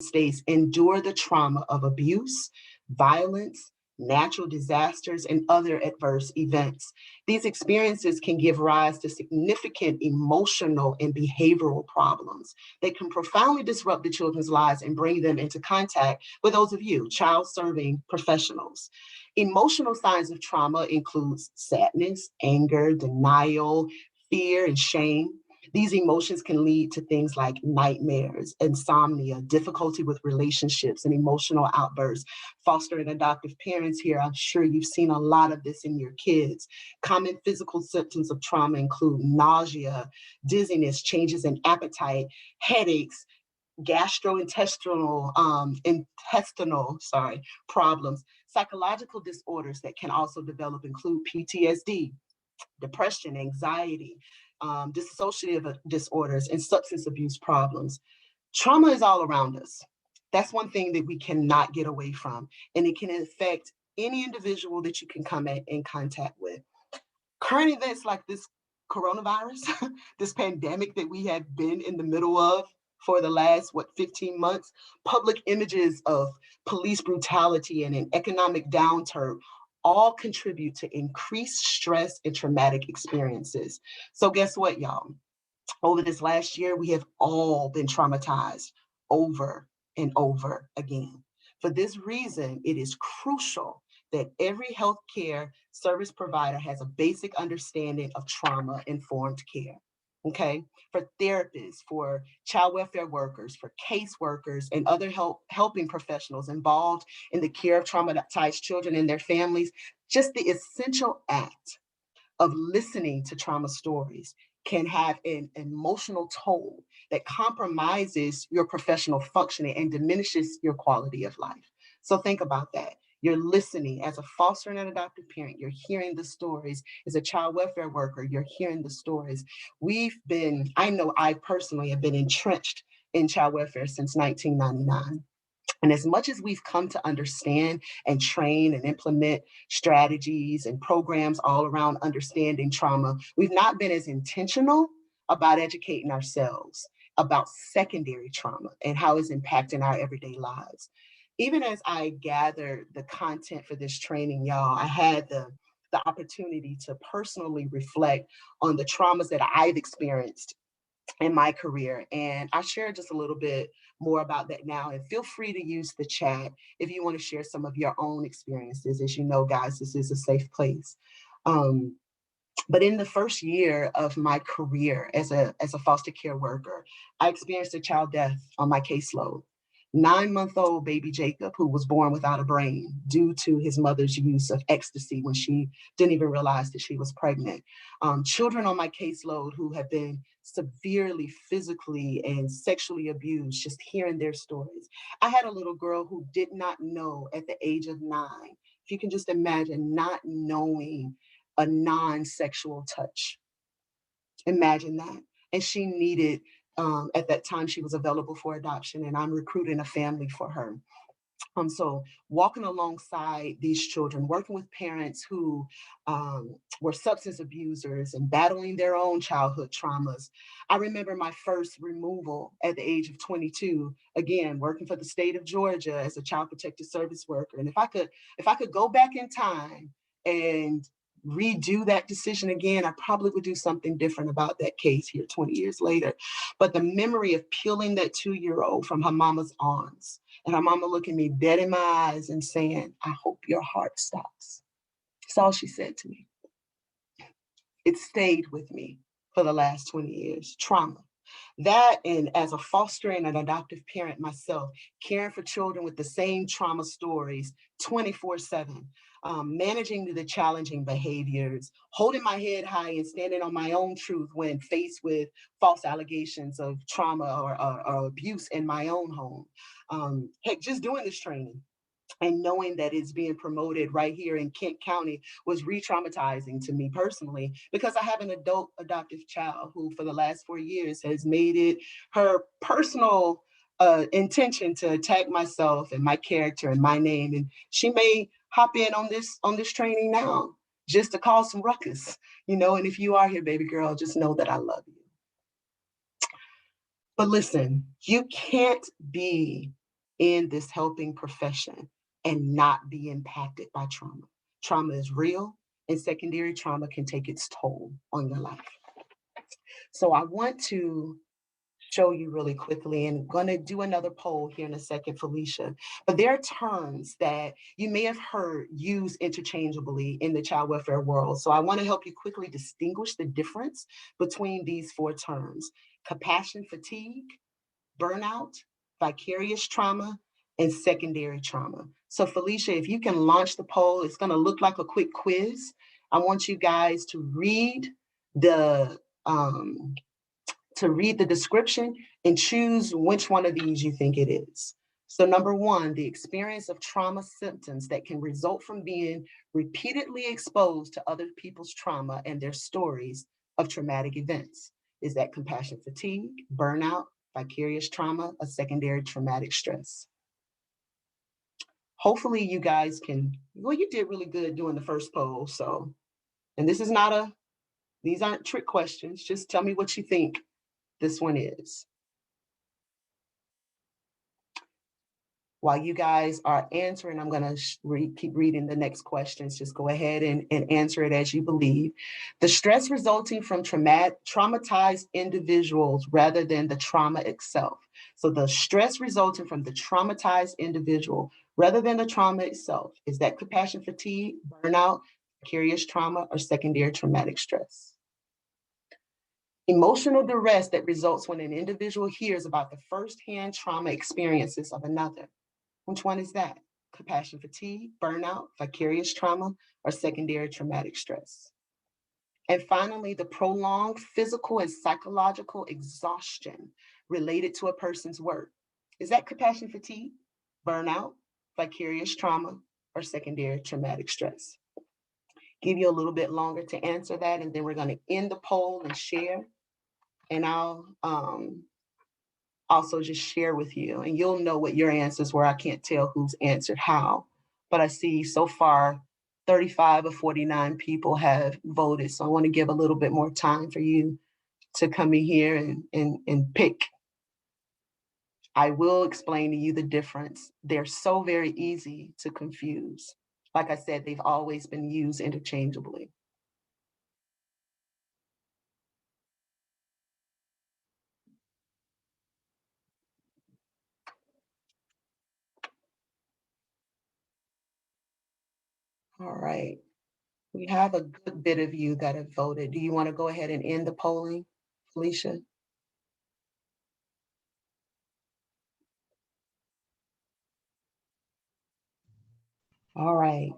States endure the trauma of abuse, violence, natural disasters, and other adverse events. These experiences can give rise to significant emotional and behavioral problems that can profoundly disrupt the children's lives and bring them into contact with those of you, child-serving professionals. Emotional signs of trauma include sadness, anger, denial, fear, and shame. These emotions can lead to things like nightmares, insomnia, difficulty with relationships, and emotional outbursts. Foster and adoptive parents here, I'm sure you've seen a lot of this in your kids. Common physical symptoms of trauma include nausea, dizziness, changes in appetite, headaches, gastrointestinal problems. Psychological disorders that can also develop include PTSD, depression, anxiety, dissociative disorders, and substance abuse problems. Trauma is all around us. That's one thing that we cannot get away from, and it can affect any individual that you can come in contact with. Current events like this coronavirus, this pandemic that we have been in the middle of for the last, 15 months, public images of police brutality and an economic downturn all contribute to increased stress and traumatic experiences. So guess what, y'all? Over this last year, we have all been traumatized over and over again. For this reason, it is crucial that every healthcare service provider has a basic understanding of trauma-informed care. Okay, for therapists, for child welfare workers, for caseworkers, and other helping professionals involved in the care of traumatized children and their families, just the essential act of listening to trauma stories can have an emotional toll that compromises your professional functioning and diminishes your quality of life. So think about that. You're listening as a foster and an adoptive parent. You're hearing the stories. As a child welfare worker, you're hearing the stories. I know I personally have been entrenched in child welfare since 1999. And as much as we've come to understand and train and implement strategies and programs all around understanding trauma, we've not been as intentional about educating ourselves about secondary trauma and how it's impacting our everyday lives. Even as I gathered the content for this training, y'all, I had the opportunity to personally reflect on the traumas that I've experienced in my career. And I share just a little bit more about that now. And feel free to use the chat if you want to share some of your own experiences. As you know, guys, this is a safe place. But in the first year of my career as a foster care worker, I experienced a child death on my caseload. 9-month-old baby Jacob, who was born without a brain due to his mother's use of ecstasy when she didn't even realize that she was pregnant. Children on my caseload who have been severely physically and sexually abused, just hearing their stories. I had a little girl who did not know at the age of 9. If you can just imagine not knowing a non-sexual touch. Imagine that. And she needed, at that time, she was available for adoption, and I'm recruiting a family for her. So walking alongside these children, working with parents who were substance abusers and battling their own childhood traumas. I remember my first removal at the age of 22, again, working for the state of Georgia as a child protective service worker. And if I could go back in time and redo that decision again, I probably would do something different about that case here 20 years later. But the memory of peeling that 2-year-old from her mama's arms and her mama looking me dead in my eyes and saying, "I hope your heart stops." That's all she said to me. It stayed with me for the last 20 years, trauma. That, and as a foster and an adoptive parent myself, caring for children with the same trauma stories 24/7, managing the challenging behaviors, holding my head high and standing on my own truth when faced with false allegations of trauma or abuse in my own home. Heck, just doing this training and knowing that it's being promoted right here in Kent County was re-traumatizing to me personally, because I have an adult adoptive child who for the last 4 years has made it her personal intention to attack myself and my character and my name. And she may hop in on this training now just to cause some ruckus, and if you are here, baby girl, just know that I love you. But listen, you can't be in this helping profession and not be impacted by trauma. Trauma is real, and secondary trauma can take its toll on your life. So I want to show you really quickly, and going to do another poll here in a second, Felicia. But there are terms that you may have heard used interchangeably in the child welfare world. So I want to help you quickly distinguish the difference between these four terms: compassion fatigue, burnout, vicarious trauma, and secondary trauma. So Felicia, if you can launch the poll, it's going to look like a quick quiz. I want you guys to read the description and choose which one of these you think it is. So number one, the experience of trauma symptoms that can result from being repeatedly exposed to other people's trauma and their stories of traumatic events. Is that compassion fatigue, burnout, vicarious trauma, or secondary traumatic stress? Hopefully you guys can, well, you did really good doing the first poll. So, and this is not these aren't trick questions. Just tell me what you think this one is. While you guys are answering, I'm going to keep reading the next questions. Just go ahead and answer it as you believe. The stress resulting from traumatized individuals rather than the trauma itself. So the stress resulting from the traumatized individual rather than the trauma itself. Is that compassion fatigue, burnout, vicarious trauma, or secondary traumatic stress? Emotional duress that results when an individual hears about the firsthand trauma experiences of another. Which one is that? Compassion fatigue, burnout, vicarious trauma, or secondary traumatic stress? And finally, the prolonged physical and psychological exhaustion related to a person's work. Is that compassion fatigue, burnout, vicarious trauma, or secondary traumatic stress? Give you a little bit longer to answer that, and then we're going to end the poll and share. And I'll also just share with you, and you'll know what your answers were. I can't tell who's answered how, but I see so far 35 of 49 people have voted. So I want to give a little bit more time for you to come in here and pick. I will explain to you the difference. They're so very easy to confuse. Like I said, they've always been used interchangeably. All right. We have a good bit of you that have voted. Do you want to go ahead and end the polling, Felicia? All right.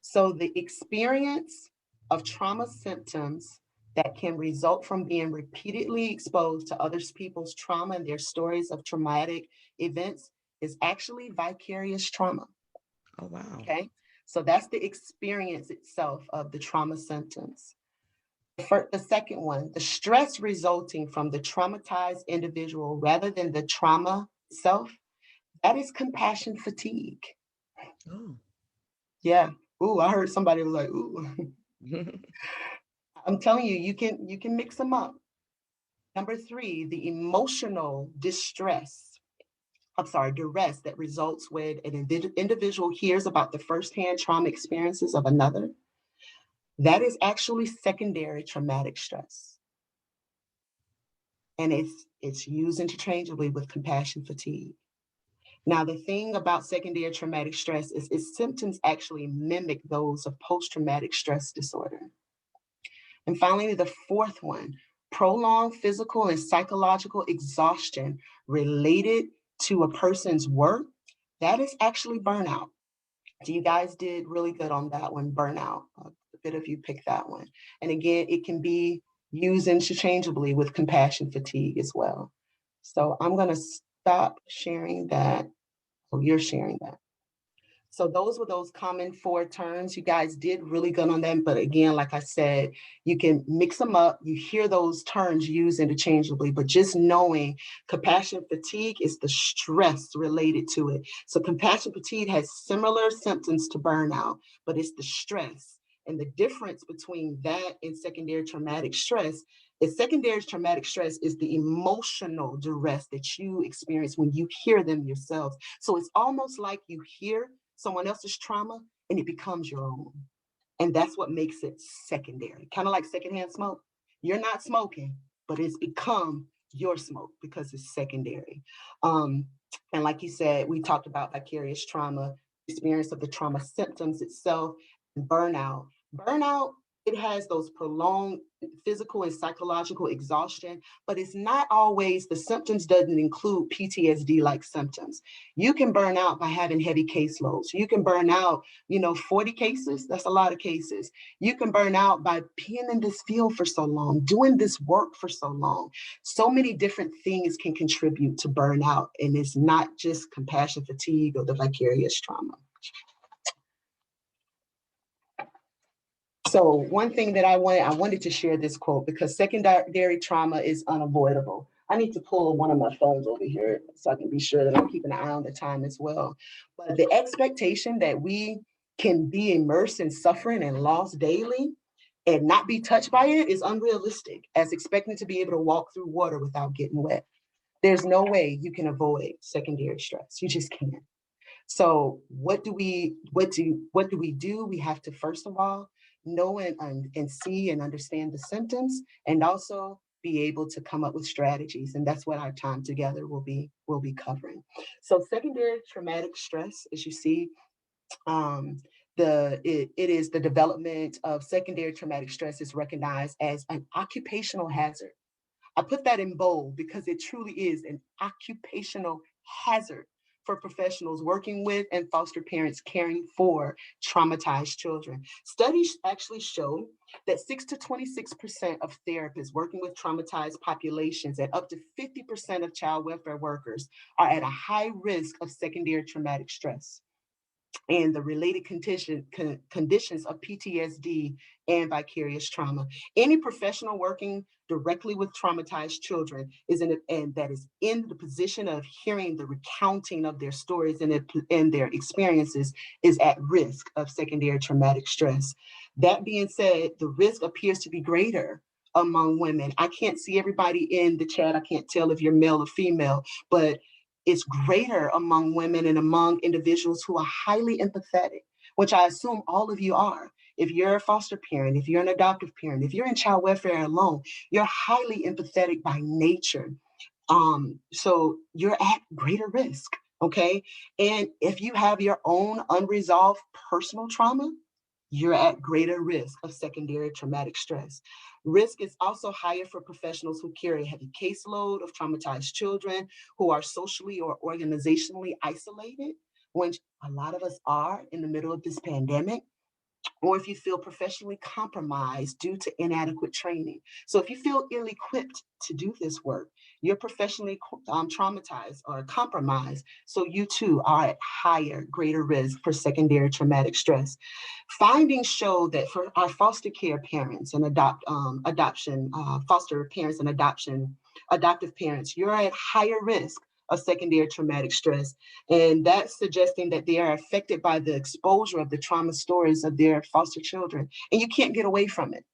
So the experience of trauma symptoms that can result from being repeatedly exposed to other people's trauma and their stories of traumatic events is actually vicarious trauma. Oh, wow. Okay. So that's the experience itself of the trauma symptoms. The second one, the stress resulting from the traumatized individual rather than the trauma itself, that is compassion fatigue. Oh. Yeah. Ooh, I heard somebody was like, ooh. I'm telling you, you can mix them up. Number three, the emotional duress that results when an individual hears about the firsthand trauma experiences of another. That is actually secondary traumatic stress. And it's used interchangeably with compassion fatigue. Now, the thing about secondary traumatic stress is its symptoms actually mimic those of post-traumatic stress disorder. And finally, the fourth one, prolonged physical and psychological exhaustion related to a person's work, that is actually burnout. So you guys did really good on that one, burnout. A bit of you picked that one. And again, it can be used interchangeably with compassion fatigue as well. So I'm going to stop sharing that. Oh, you're sharing that. So those were those common four terms. You guys did really good on them. But again, like I said, you can mix them up. You hear those terms used interchangeably, but just knowing compassion fatigue is the stress related to it. So compassion fatigue has similar symptoms to burnout, but it's the stress. And the difference between that and secondary traumatic stress is secondary traumatic stress is the emotional duress that you experience when you hear them yourself. So it's almost like you hear someone else's trauma and it becomes your own. And that's what makes it secondary, kind of like secondhand smoke. You're not smoking, but it's become your smoke because it's secondary. Um, and like you said, we talked about vicarious trauma, experience of the trauma symptoms itself, and burnout. Burnout, it has those prolonged physical and psychological exhaustion, but it's not always, the symptoms doesn't include PTSD like symptoms. You can burn out by having heavy caseloads. You can burn out 40 cases, that's a lot of cases. You can burn out by being in this field for so long, doing this work for so long. So many different things can contribute to burnout, and it's not just compassion fatigue or the vicarious trauma. So one thing that I wanted to share this quote because secondary trauma is unavoidable. I need to pull one of my phones over here so I can be sure that I'm keeping an eye on the time as well. But the expectation that we can be immersed in suffering and loss daily and not be touched by it is unrealistic, as expecting to be able to walk through water without getting wet. There's no way you can avoid secondary stress. You just can't. So what do we do? We have to first of all know and see and understand the symptoms, and also be able to come up with strategies. And that's what our time together will be covering. So secondary traumatic stress, as you see, um, it is the development of secondary traumatic stress is recognized as an occupational hazard. I put that in bold because it truly is an occupational hazard for professionals working with and foster parents caring for traumatized children. Studies actually show that 6 to 26% of therapists working with traumatized populations and up to 50% of child welfare workers are at a high risk of secondary traumatic stress and the related conditions of PTSD and vicarious trauma. Any professional working directly with traumatized children and that is in the position of hearing the recounting of their stories and their experiences is at risk of secondary traumatic stress. That being said, the risk appears to be greater among women. I can't see everybody in the chat. I can't tell if you're male or female, but is greater among women and among individuals who are highly empathetic, which I assume all of you are. If you're a foster parent, if you're an adoptive parent, if you're in child welfare alone, you're highly empathetic by nature. So you're at greater risk, okay? And if you have your own unresolved personal trauma, you're at greater risk of secondary traumatic stress. Risk is also higher for professionals who carry a heavy caseload of traumatized children, who are socially or organizationally isolated, which a lot of us are in the middle of this pandemic, or if you feel professionally compromised due to inadequate training. So if you feel ill-equipped to do this work, you're professionally traumatized or compromised, so you too are at higher, greater risk for secondary traumatic stress. Findings show that for our foster care parents and foster parents and adoptive parents, you're at higher risk of secondary traumatic stress. And that's suggesting that they are affected by the exposure of the trauma stories of their foster children. And you can't get away from it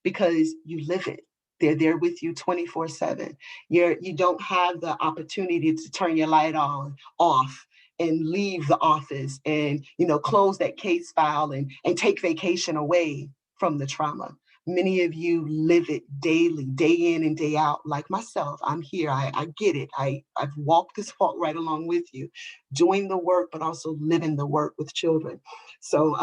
because you live it. They're there with you 24/7. You don't have the opportunity to turn your light on, off, and leave the office and close that case file and take vacation away from the trauma. Many of you live it daily, day in and day out. Like myself, I'm here. I get it. I've walked this walk right along with you, doing the work, but also living the work with children. So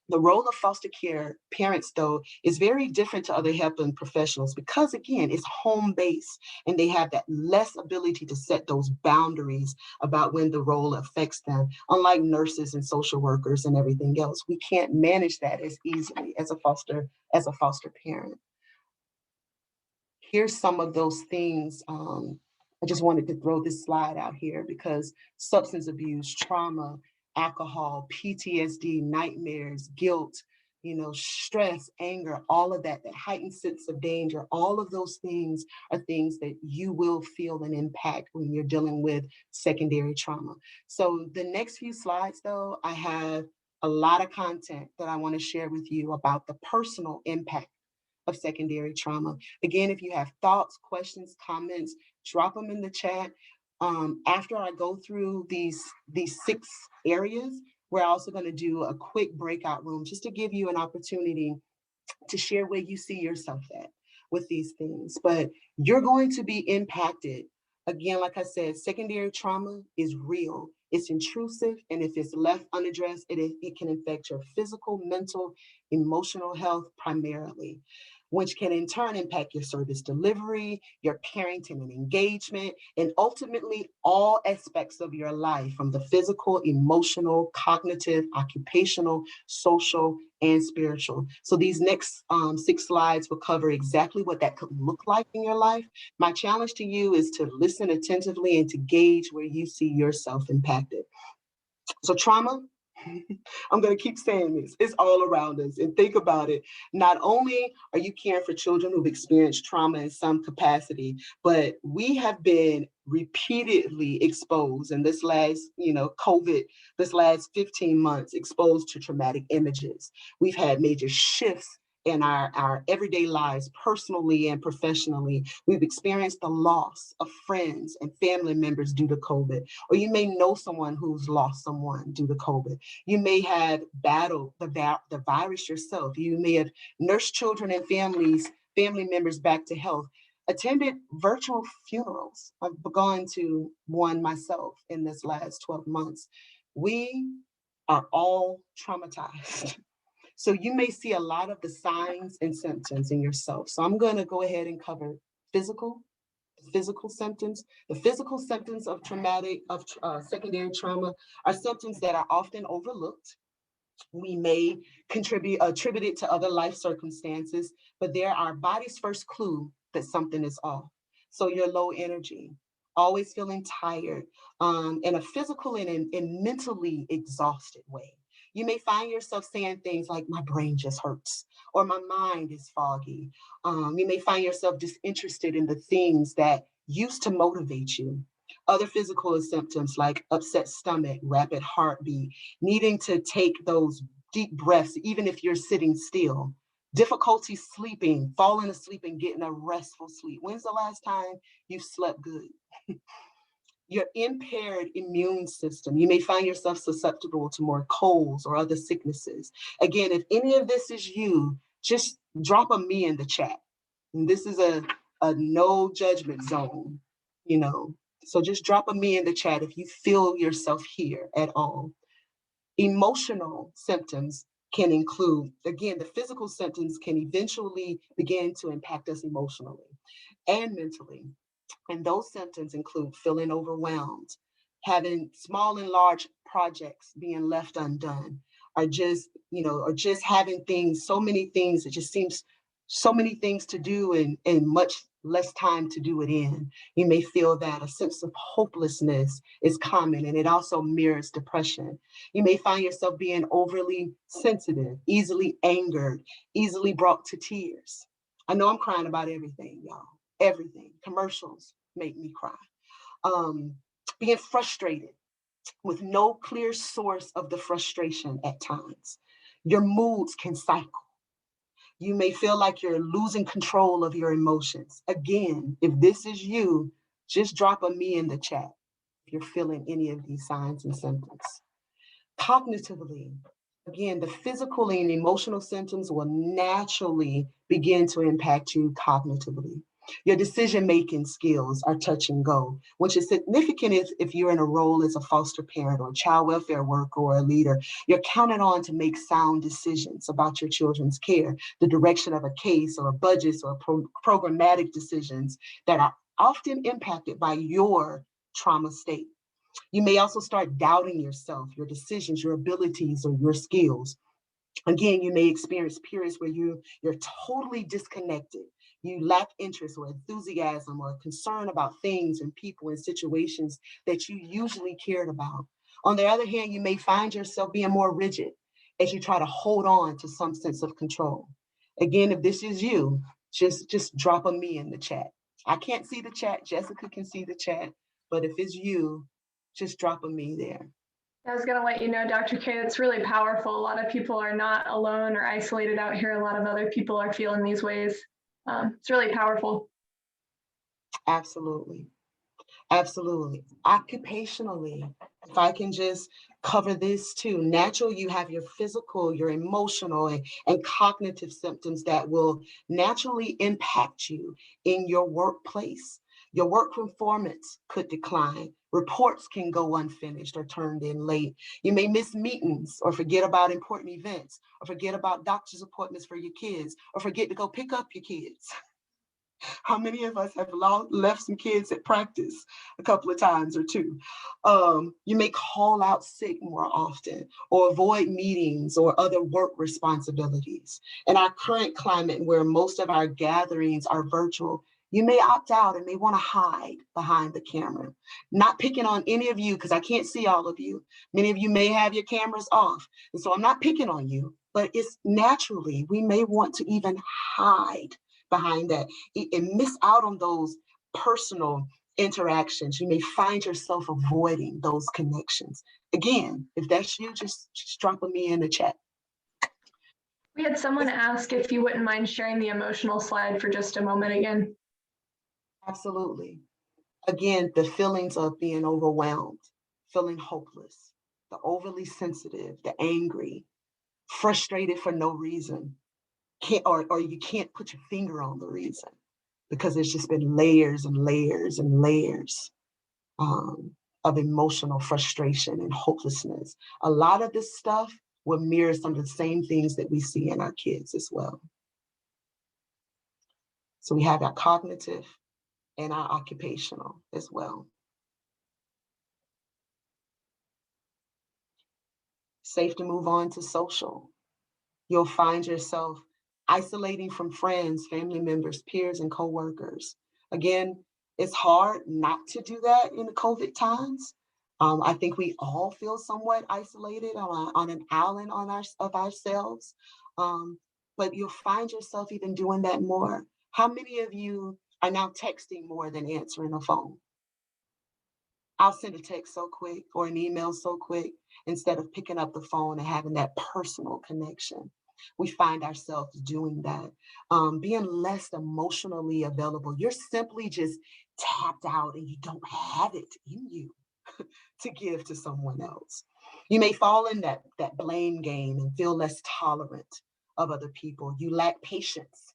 the role of foster care parents, though, is very different to other helping professionals because, again, it's home based and they have that less ability to set those boundaries about when the role affects them. Unlike nurses and social workers and everything else, we can't manage that as easily as a foster parent. Here's some of those things. I just wanted to throw this slide out here because substance abuse, trauma, alcohol, PTSD, nightmares, guilt, stress, anger, all of that heightened sense of danger, all of those things are things that you will feel an impact when you're dealing with secondary trauma. So the next few slides, though, I have a lot of content that I want to share with you about the personal impact of secondary trauma. Again, if you have thoughts, questions, comments, drop them in the chat. After I go through these 6 areas, we're also going to do a quick breakout room just to give you an opportunity to share where you see yourself at with these things. But you're going to be impacted. Again, like I said, secondary trauma is real. It's intrusive, and if it's left unaddressed, it can affect your physical, mental, emotional health primarily, which can in turn impact your service delivery, your parenting and engagement, and ultimately all aspects of your life, from the physical, emotional, cognitive, occupational, social, and spiritual. So these next 6 slides will cover exactly what that could look like in your life. My challenge to you is to listen attentively and to gauge where you see yourself impacted. So trauma, I'm going to keep saying this, it's all around us. And think about it. Not only are you caring for children who've experienced trauma in some capacity, but we have been repeatedly exposed in this last, COVID, this last 15 months, exposed to traumatic images. We've had major shifts in our everyday lives, personally and professionally. We've experienced the loss of friends and family members due to COVID, or you may know someone who's lost someone due to COVID. You may have battled the virus yourself. You may have nursed children and family members back to health, attended virtual funerals. I've gone to one myself in this last 12 months. We are all traumatized. So you may see a lot of the signs and symptoms in yourself. So I'm going to go ahead and cover physical symptoms. The physical symptoms of secondary trauma are symptoms that are often overlooked. We may attribute it to other life circumstances, but they're our body's first clue that something is off. So you're low energy, always feeling tired, in a physical and mentally exhausted way. You may find yourself saying things like, my brain just hurts, or my mind is foggy. You may find yourself disinterested in the things that used to motivate you. Other physical symptoms like upset stomach, rapid heartbeat, needing to take those deep breaths, even if you're sitting still, difficulty sleeping, falling asleep and getting a restful sleep. When's the last time you slept good? Your impaired immune system. You may find yourself susceptible to more colds or other sicknesses. Again, if any of this is you, just drop a me in the chat. And this is a no judgment zone, you know. So just drop a me in the chat if you feel yourself here at all. Emotional symptoms can include, again, the physical symptoms can eventually begin to impact us emotionally and mentally. And those symptoms include feeling overwhelmed, having small and large projects being left undone, or just having so many things, it just seems so many things to do and much less time to do it in. You may feel that a sense of hopelessness is common, and it also mirrors depression. You may find yourself being overly sensitive, easily angered, easily brought to tears. I know I'm crying about everything, y'all. Everything. Commercials make me cry. Being frustrated with no clear source of the frustration at times. Your moods can cycle. You may feel like you're losing control of your emotions. Again, if this is you, just drop a me in the chat if you're feeling any of these signs and symptoms. Cognitively, again, the physical and emotional symptoms will naturally begin to impact you cognitively. Your decision-making skills are touch and go, which is significant if you're in a role as a foster parent or child welfare worker or a leader. You're counted on to make sound decisions about your children's care, the direction of a case or budgets or programmatic decisions that are often impacted by your trauma state. You may also start doubting yourself, your decisions, your abilities, or your skills. Again, you may experience periods where you're totally disconnected. You lack interest or enthusiasm or concern about things and people and situations that you usually cared about. On the other hand, you may find yourself being more rigid as you try to hold on to some sense of control. Again, if this is you, just drop a me in the chat. I can't see the chat. Jessica can see the chat. But if it's you, just drop a me there. I was going to let you know, Dr. K, it's really powerful. A lot of people are not alone or isolated out here. A lot of other people are feeling these ways. It's really powerful. Absolutely. Absolutely. Occupationally, if I can just cover this too, natural, you have your physical, your emotional, and cognitive symptoms that will naturally impact you in your workplace. Your work performance could decline. Reports can go unfinished or turned in late. You may miss meetings or forget about important events or forget about doctor's appointments for your kids or forget to go pick up your kids. How many of us have left some kids at practice a couple of times or two? You may call out sick more often or avoid meetings or other work responsibilities. In our current climate, where most of our gatherings are virtual, you may opt out and may want to hide behind the camera. Not picking on any of you because I can't see all of you. Many of you may have your cameras off. And so I'm not picking on you, but it's naturally, we may want to even hide behind that and miss out on those personal interactions. You may find yourself avoiding those connections. Again, if that's you, just drop me in the chat. We had someone ask if you wouldn't mind sharing the emotional slide for just a moment again. Absolutely. Again, the feelings of being overwhelmed, feeling hopeless, the overly sensitive, the angry, frustrated for no reason, or you can't put your finger on the reason because there's just been layers and layers and layers of emotional frustration and hopelessness. A lot of this stuff will mirror some of the same things that we see in our kids as well. So we have our cognitive and our occupational as well. Safe to move on to social. You'll find yourself isolating from friends, family members, peers, and coworkers. Again, it's hard not to do that in the COVID times. I think we all feel somewhat isolated on an island of ourselves. But you'll find yourself even doing that more. How many of you are now texting more than answering a phone? I'll send a text so quick or an email so quick instead of picking up the phone and having that personal connection. We find ourselves doing that, being less emotionally available. You're simply just tapped out and you don't have it in you to give to someone else. You may fall in that blame game and feel less tolerant of other people. You lack patience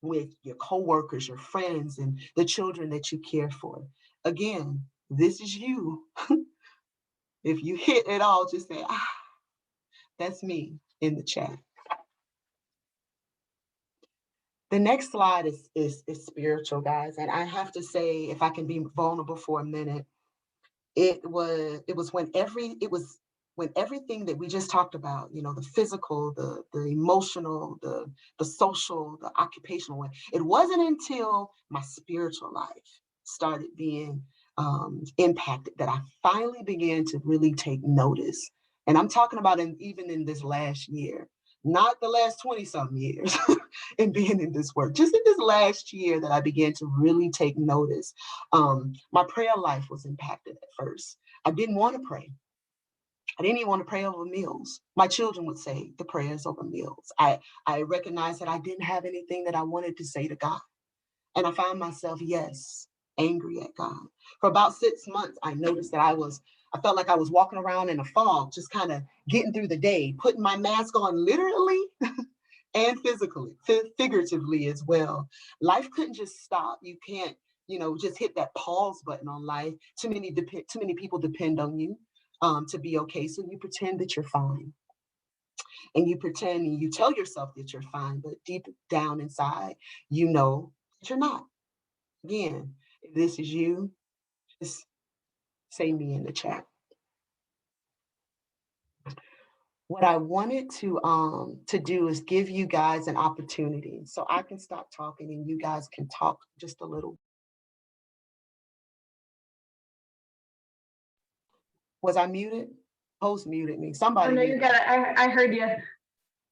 with your coworkers, your friends, and the children that you care for. Again, this is you. If you hit it all, just say, that's me in the chat. The next slide is spiritual, guys. And I have to say, if I can be vulnerable for a minute, it was when everything that we just talked about, the physical, the emotional, the social, the occupational, it wasn't until my spiritual life started being impacted that I finally began to really take notice. And I'm talking about even in this last year, not the last 20 something years and being in this work, just in this last year that I began to really take notice. My prayer life was impacted at first. I didn't want to pray. I didn't even want to pray over meals. My children would say the prayers over meals. I recognized that I didn't have anything that I wanted to say to God. And I found myself, yes, angry at God. For about 6 months, I noticed that I felt like I was walking around in a fog, just kind of getting through the day, putting my mask on literally and physically, figuratively as well. Life couldn't just stop. You can't, just hit that pause button on life. Too many people depend on you to be okay. So you pretend that you're fine. And you pretend and you tell yourself that you're fine, but deep down inside, you know that you're not. Again, if this is you, just say me in the chat. What I wanted to do is give you guys an opportunity so I can stop talking and you guys can talk just a little. Was I muted? Host muted me. Somebody. Oh, no, you got it. I heard you.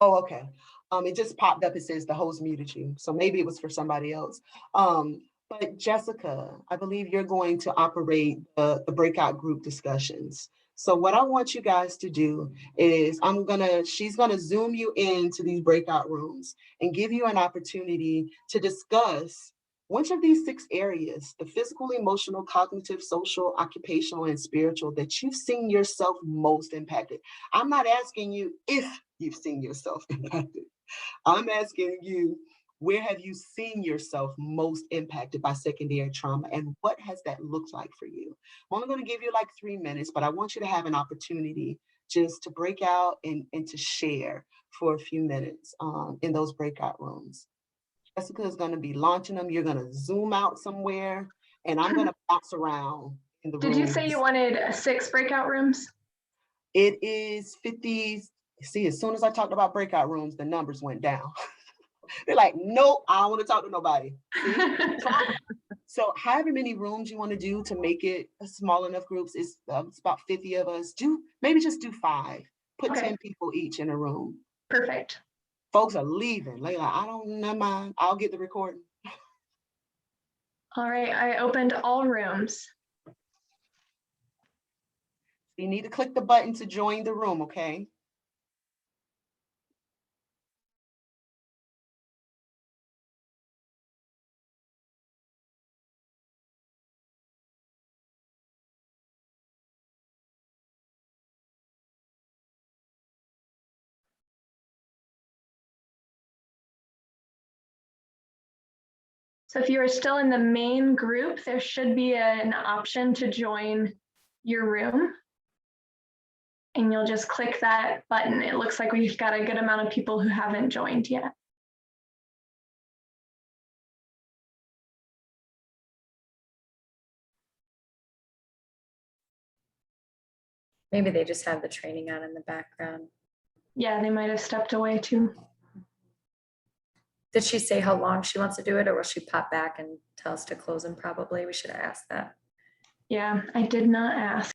Oh, okay. It just popped up. It says the host muted you. So maybe it was for somebody else. But Jessica, I believe you're going to operate the breakout group discussions. So what I want you guys to do is she's gonna zoom you into these breakout rooms and give you an opportunity to discuss which of these 6 areas, the physical, emotional, cognitive, social, occupational, and spiritual, that you've seen yourself most impacted. I'm not asking you if you've seen yourself impacted. I'm asking you, where have you seen yourself most impacted by secondary trauma, and what has that looked like for you? I'm only going to give you like 3 minutes, but I want you to have an opportunity just to break out and to share for a few minutes in those breakout rooms. Jessica is going to be launching them. You're going to zoom out somewhere, and I'm going to bounce around in the Did you rooms. say you wanted 6 breakout rooms? It is 50. See, as soon as I talked about breakout rooms, the numbers went down. They're like, nope, I don't want to talk to nobody. So however many rooms you want to do to make it a small enough groups, it's about 50 of us. Maybe just do 5. Put Okay. 10 people each in a room. Perfect. Folks are leaving. They're like, I don't know, mind. I'll get the recording. All right, I opened all rooms. You need to click the button to join the room, okay? So if you are still in the main group, there should be an option to join your room. And you'll just click that button. It looks like we've got a good amount of people who haven't joined yet. Maybe they just have the training on in the background. Yeah, they might have stepped away too. Did she say how long she wants to do it, or will she pop back and tell us to close them? Probably. We should have asked that. Yeah, I did not ask.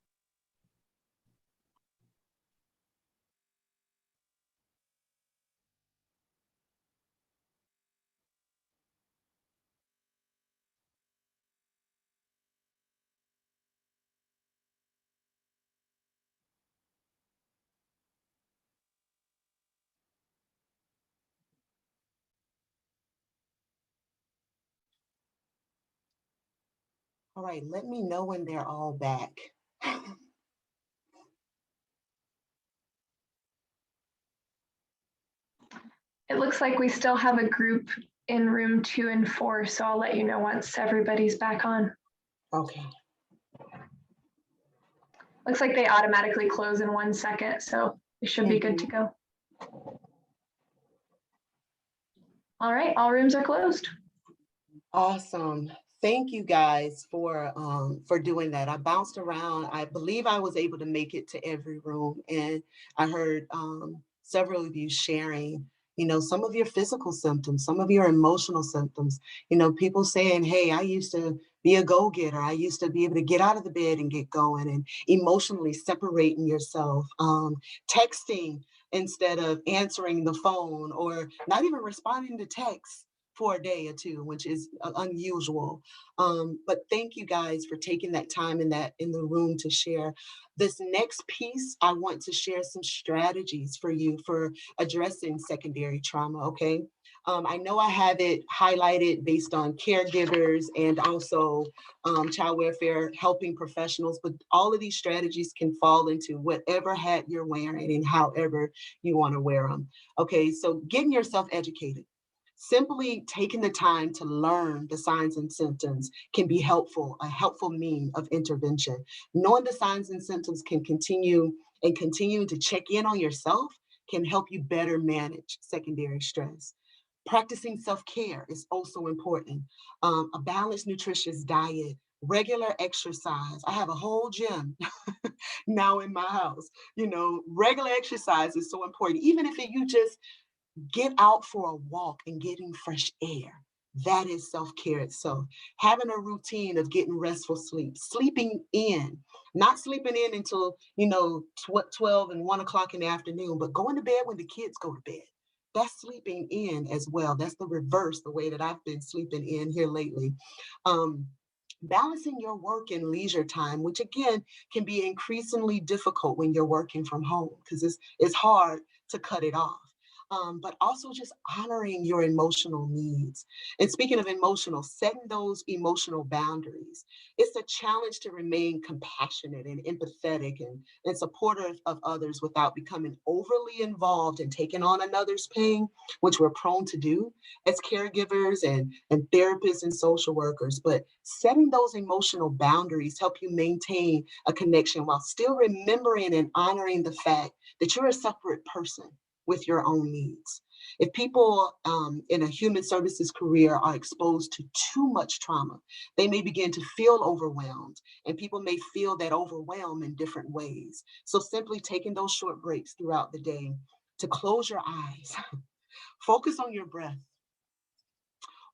All right, let me know when they're all back. It looks like we still have a group in room 2 and 4, so I'll let you know once everybody's back on. Okay. Looks like they automatically close in 1 second, so we should be good to go. All right, all rooms are closed. Awesome. Thank you guys for doing that. I bounced around. I believe I was able to make it to every room, and I heard several of you sharing, some of your physical symptoms, some of your emotional symptoms, people saying, hey, I used to be a go-getter. I used to be able to get out of the bed and get going, and emotionally separating yourself, texting instead of answering the phone, or not even responding to texts for a day or 2, which is unusual. But thank you guys for taking that time in the room to share. This next piece, I want to share some strategies for you for addressing secondary trauma, okay? I know I have it highlighted based on caregivers and also child welfare helping professionals, but all of these strategies can fall into whatever hat you're wearing and however you want to wear them. Okay, so getting yourself educated. Simply taking the time to learn the signs and symptoms can be helpful, a helpful means of intervention. Knowing the signs and symptoms can continue to check in on yourself can help you better manage secondary stress. Practicing self-care is also important. A balanced, nutritious diet, regular exercise. I have a whole gym now in my house. Regular exercise is so important. Even if you just get out for a walk and getting fresh air. That is self-care itself. Having a routine of getting restful sleep, sleeping in, not sleeping in until, 12 and 1 o'clock in the afternoon, but going to bed when the kids go to bed. That's sleeping in as well. That's the reverse, the way that I've been sleeping in here lately. Balancing your work and leisure time, which again can be increasingly difficult when you're working from home because it's hard to cut it off. But also just honoring your emotional needs. And speaking of emotional, setting those emotional boundaries. It's a challenge to remain compassionate and empathetic and supportive of others without becoming overly involved and taking on another's pain, which we're prone to do as caregivers and therapists and social workers. But setting those emotional boundaries help you maintain a connection while still remembering and honoring the fact that you're a separate person with your own needs. If people in a human services career are exposed to too much trauma, they may begin to feel overwhelmed, and people may feel that overwhelm in different ways. So simply taking those short breaks throughout the day to close your eyes, focus on your breath,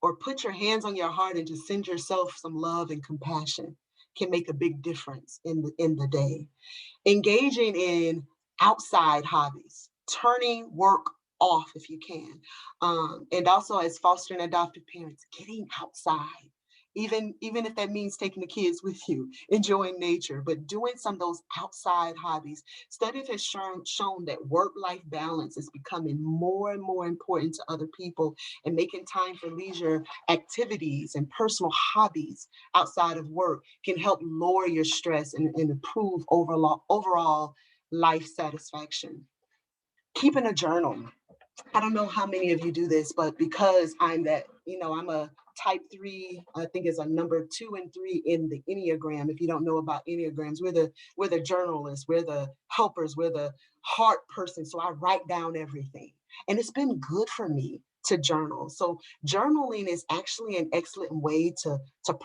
or put your hands on your heart and just send yourself some love and compassion can make a big difference in the day. Engaging in outside hobbies, turning work off if you can. And also as foster and adoptive parents, getting outside, even if that means taking the kids with you, enjoying nature, but doing some of those outside hobbies. Studies have shown that work-life balance is becoming more and more important to other people, and making time for leisure activities and personal hobbies outside of work can help lower your stress and improve overall life satisfaction. Keeping a journal. I don't know how many of you do this, but because I'm I'm a type 3, I think it's a number 2 and 3 in the Enneagram. If you don't know about Enneagrams, we're the journalists, we're the helpers, we're the heart person. So I write down everything. And it's been good for me to journal. So journaling is actually an excellent way to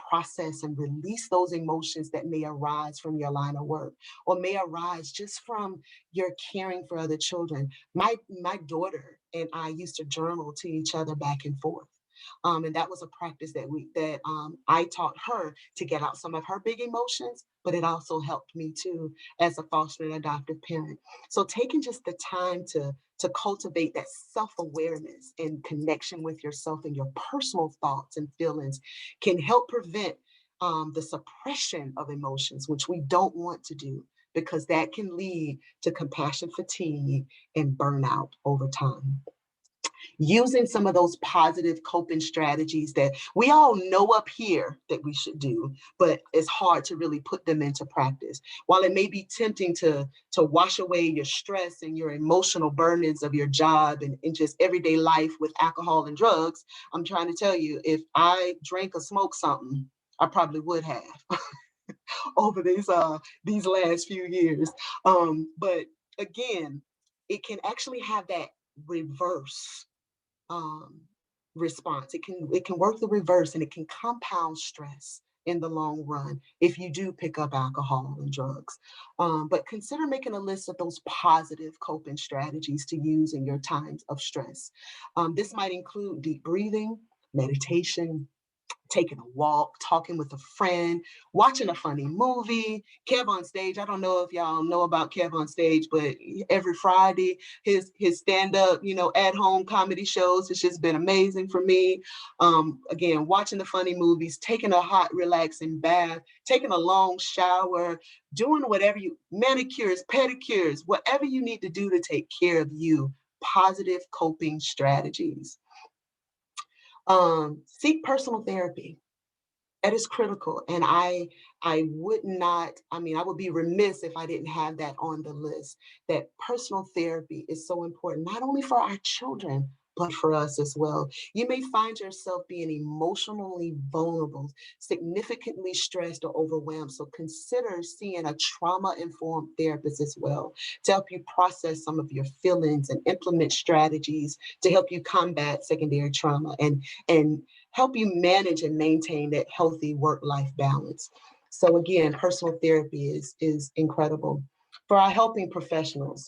process and release those emotions that may arise from your line of work, or may arise just from your caring for other children. My daughter and I used to journal to each other back and forth. And that was a practice that I taught her to get out some of her big emotions, but it also helped me too as a foster and adoptive parent. So taking just the time to cultivate that self-awareness and connection with yourself and your personal thoughts and feelings can help prevent the suppression of emotions, which we don't want to do, because that can lead to compassion fatigue and burnout over time. Using some of those positive coping strategies that we all know up here that we should do, but it's hard to really put them into practice. While it may be tempting to wash away your stress and your emotional burdens of your job and just everyday life with alcohol and drugs, I'm trying to tell you, if I drank or smoked something, I probably would have over these last few years. But again, it can actually have that reverse um, response. It can work the reverse, and it can compound stress in the long run if you do pick up alcohol and drugs. But consider making a list of those positive coping strategies to use in your times of stress. This might include deep breathing, meditation, taking a walk, talking with a friend, watching a funny movie. Kev on Stage, I don't know if y'all know about Kev on Stage, but every Friday, his stand-up, at-home comedy shows, it's just been amazing for me. Again, watching the funny movies, taking a hot, relaxing bath, taking a long shower, doing whatever manicures, pedicures, whatever you need to do to take care of you, positive coping strategies. Seek personal therapy. That is critical. And I would be remiss if I didn't have that on the list, that personal therapy is so important, not only for our children, but for us as well. You may find yourself being emotionally vulnerable, significantly stressed or overwhelmed. So consider seeing a trauma-informed therapist as well to help you process some of your feelings and implement strategies to help you combat secondary trauma and help you manage and maintain that healthy work-life balance. So again, personal therapy is incredible. For our helping professionals,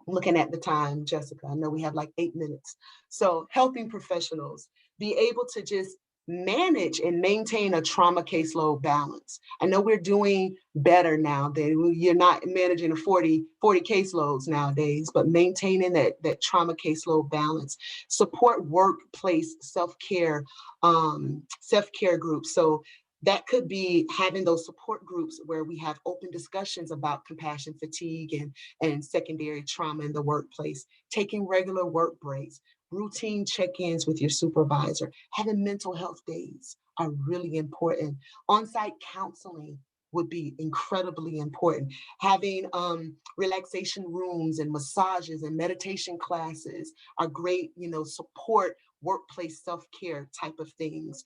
looking at the time, Jessica, I know we have like 8 minutes. So helping professionals be able to just manage and maintain a trauma caseload balance. I know we're doing better now that you're not managing a 40 caseloads nowadays, but maintaining that trauma caseload balance. Support workplace self-care groups. So That could be having those support groups where we have open discussions about compassion fatigue and secondary trauma in the workplace, taking regular work breaks, routine check-ins with your supervisor, having mental health days are really important. On-site counseling would be incredibly important. Having relaxation rooms and massages and meditation classes are great, support workplace self-care type of things.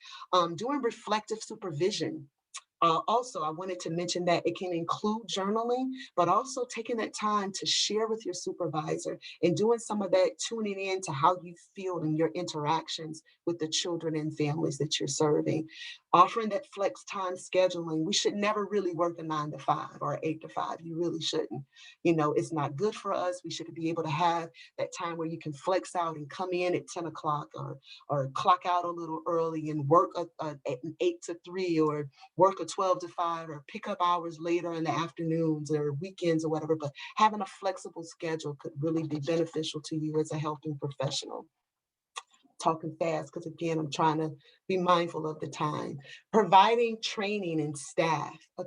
Doing reflective supervision. Also, I wanted to mention that it can include journaling, but also taking that time to share with your supervisor and doing some of that tuning in to how you feel in your interactions with the children and families that you're serving. Offering that flex time scheduling. We should never really work a 9 to 5 or 8 to 5. You really shouldn't. It's not good for us. We should be able to have that time where you can flex out and come in at 10 o'clock or clock out a little early and work an 8 to 3 or work a 12 to 5 or pick up hours later in the afternoons or weekends or whatever. But having a flexible schedule could really be beneficial to you as a helping professional. Talking fast because, again, I'm trying to be mindful of the time. Providing training and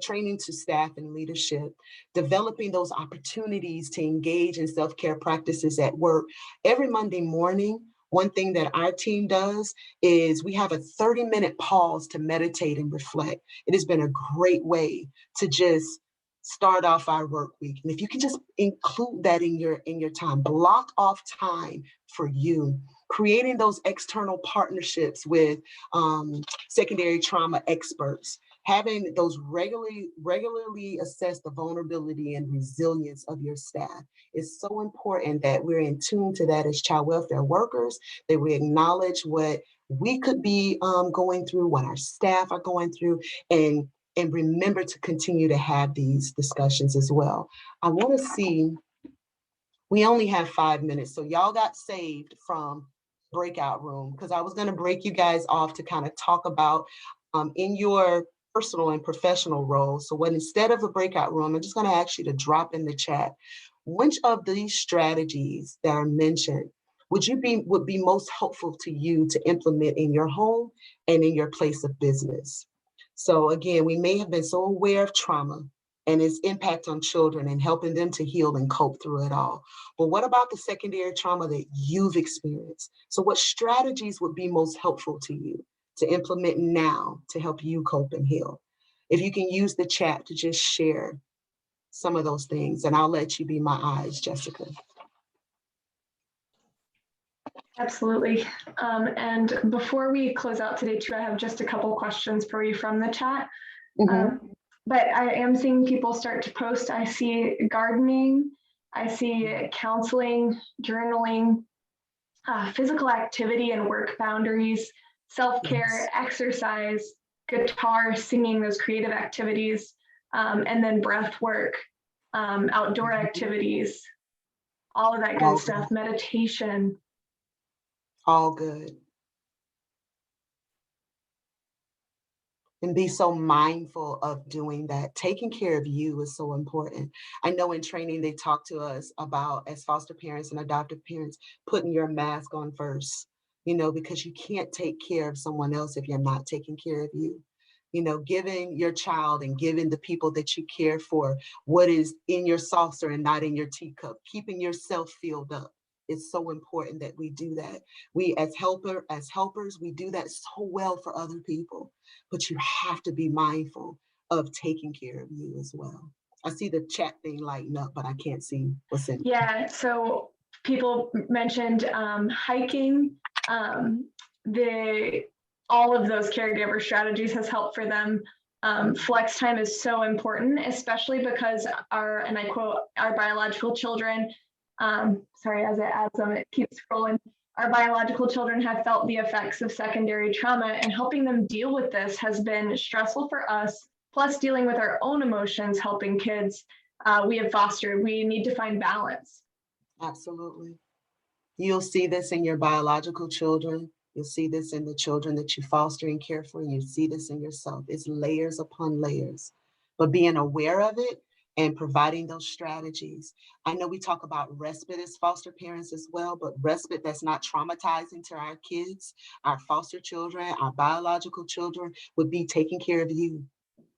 training to staff and leadership, developing those opportunities to engage in self-care practices at work. Every Monday morning, one thing that our team does is we have a 30-minute pause to meditate and reflect. It has been a great way to just start off our work week. And if you can just include that in your time, block off time for you, creating those external partnerships with secondary trauma experts, having those regularly assess the vulnerability and resilience of your staff. It's so important that we're in tune to that as child welfare workers, that we acknowledge what we could be going through, what our staff are going through, and remember to continue to have these discussions as well. I want to see, we only have 5 minutes, so y'all got saved from breakout room because I was going to break you guys off to kind of talk about in your personal and professional roles. So when instead of a breakout room, I'm just going to ask you to drop in the chat, which of these strategies that are mentioned would be most helpful to you to implement in your home and in your place of business? So again, we may have been so aware of trauma and its impact on children and helping them to heal and cope through it all. But what about the secondary trauma that you've experienced? So what strategies would be most helpful to you to implement now to help you cope and heal? If you can use the chat to just share some of those things, and I'll let you be my eyes, Jessica. Absolutely. And before we close out today too, I have just a couple questions for you from the chat. But I am seeing people start to post. I see gardening, I see counseling, journaling, physical activity and work boundaries, self-care, exercise, guitar, singing, those creative activities, and then breath work, outdoor activities, all of that good stuff, meditation. All good. And be so mindful of doing that. Taking care of you is so important. I know in training, they talk to us about, as foster parents and adoptive parents, putting your mask on first, because you can't take care of someone else if you're not taking care of you. Giving your child and giving the people that you care for what is in your saucer and not in your teacup, keeping yourself filled up. It's so important that we do that. We as helpers, we do that so well for other people, but you have to be mindful of taking care of you as well. I see the chat thing lighting up, but I can't see what's in it. Yeah, so people mentioned hiking, all of those caregiver strategies has helped for them. Flex time is so important, especially because and I quote, our biological children, sorry, as it adds them, it keeps scrolling. Our biological children have felt the effects of secondary trauma, and helping them deal with this has been stressful for us, plus dealing with our own emotions, helping kids we have fostered. We need to find balance. Absolutely. You'll see this in your biological children. You'll see this in the children that you foster and care for, and you see this in yourself. It's layers upon layers. But being aware of it and providing those strategies. I know we talk about respite as foster parents as well, but respite that's not traumatizing to our kids, our foster children, our biological children, would be taking care of you.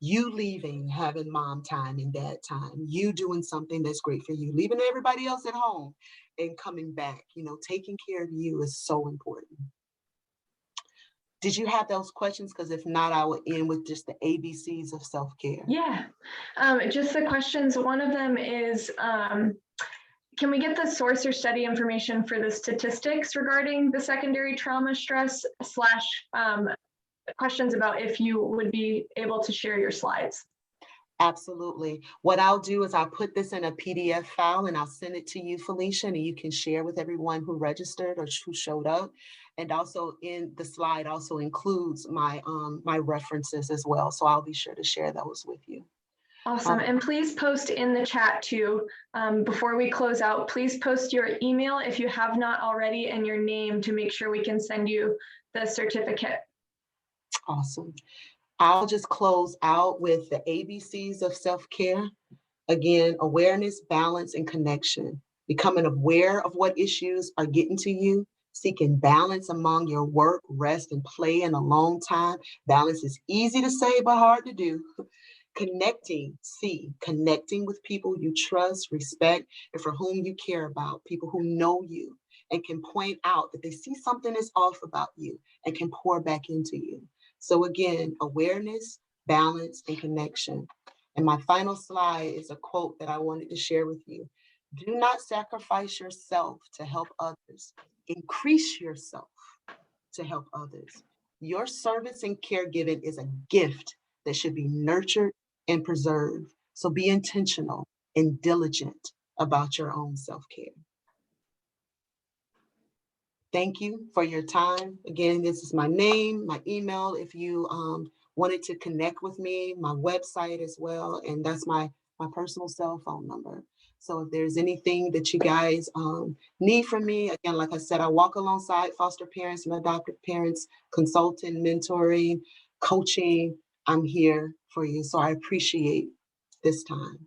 You leaving, having mom time and dad time, you doing something that's great for you, leaving everybody else at home and coming back. Taking care of you is so important. Did you have those questions? Because if not, I will end with just the ABCs of self-care. Yeah, just the questions. One of them is, can we get the source or study information for the statistics regarding the secondary trauma stress / questions about if you would be able to share your slides? Absolutely. What I'll do is I'll put this in a PDF file and I'll send it to you, Felicia, and you can share with everyone who registered or who showed up. And also in the slide also includes my my references as well. So I'll be sure to share those with you. Awesome. And please post in the chat too, before we close out, please post your email if you have not already and your name to make sure we can send you the certificate. Awesome. I'll just close out with the ABCs of self-care. Again, awareness, balance, and connection. Becoming aware of what issues are getting to you, seeking balance among your work, rest, and play in a long time. Balance is easy to say, but hard to do. Connecting with people you trust, respect, and for whom you care about, people who know you and can point out that they see something is off about you and can pour back into you. So again, awareness, balance, and connection. And my final slide is a quote that I wanted to share with you. Do not sacrifice yourself to help others. Increase yourself to help others. Your service and caregiving is a gift that should be nurtured and preserved. So be intentional and diligent about your own self-care. Thank you for your time. Again, this is my name, my email. If you wanted to connect with me, my website as well, and that's my personal cell phone number. So if there's anything that you guys need from me, again, like I said, I walk alongside foster parents and adoptive parents, consulting, mentoring, coaching. I'm here for you. So I appreciate this time.